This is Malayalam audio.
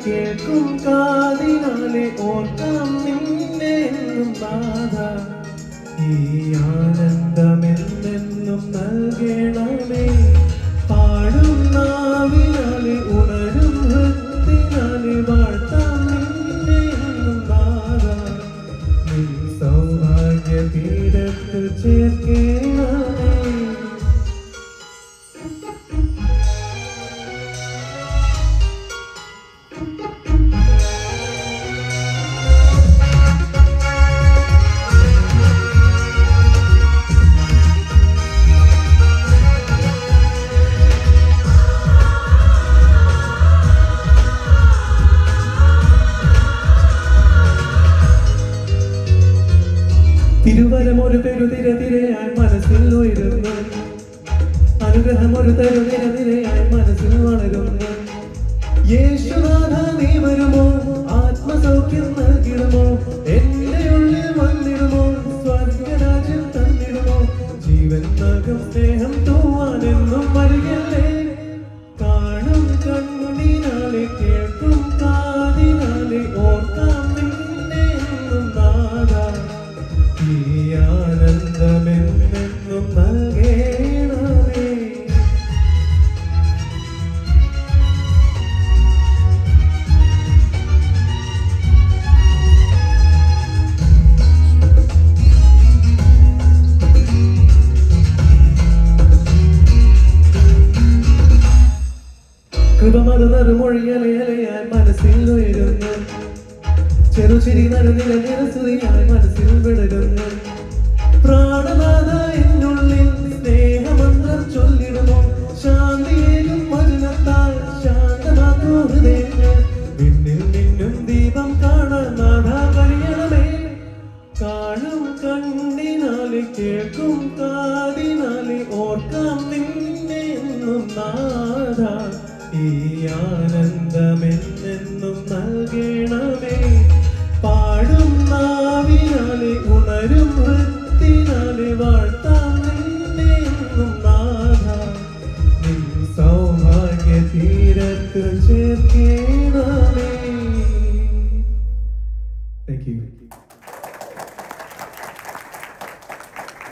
കേൾക്കും കാതിനാലെ ഓർക്കാം നിന്നെ എന്നും നാഥ. ഈ ആനന്ദമെന്നെന്നും നൽകണമേ. പാടും നാവിനാലെ ഉണരും ഹൃത്തിനാലെ വാഴ്ത്താം നിന്നെ എന്നും നാഥ. നിൻ സൗഭാഗ്യ തീരത്ത് ചേർക്കണമേ. തിരുവരം ഒരു പെരുതിരതിരയായി മനസ്സിൽ ഉയരുന്നു. അനുഗ്രഹം ഒരു തരുനിരനിരയായി മനസ്സിൽ വളരുന്നു. യേശുനാഥ നീ വരുമോ? ആത്മസൗഖ്യം നൽകിടുമോ? എന്റെ ഉള്ളിൽ വന്നിടുമോ? സ്വർഗരാജ്യം തന്നിടുമോ? ജീവൻ നൽകും സ്നേഹം തൂവാനെന്നും വരികല്ലേ. കാണും കണ്ണിനാലെ കേൾക്കും കാതിനാലെ ഓർക്കാം നിന്നെ എന്നും നാഥ. ഈ ആനന്ദമെന്നെന്നും നൽകണമേ. കൃപമറുമൊഴിയലയലയായി മനസ്സിൽ ഉയരുന്നു. ചെറുചിരി നടുനില നിരസുതിയായി മനസ്സിൽ വിടരുന്നു. പ്രാണനാഥ എന്നുള്ളിൽ സ്നേഹമന്ത്രം ചൊല്ലിടുമോ? ശാന്തിയേകും വചനത്താൽ ശാന്തമാക്കൂ ഹൃദയങ്ങൾ. പിന്നിൽ നിന്നും ദീപം കാണാൻ നാഥ കഴിയണമേ. കാണും കണ്ണിനാലെ കേൾക്കും കാതിനാലെ ഓർക്കാം നിന്നെ എന്നും നാഥ. ഈ ആനന്ദമെന്നെന്നും നൽകണമേ. പാടും നാവിനാലെ ഉണരും ഹൃത്തിനാലെ വാഴ്ത്താം നിന്നെ എന്നും നാഥ. നിൻ സൗഭാഗ്യ തീരത്ത് ചേർക്കേ.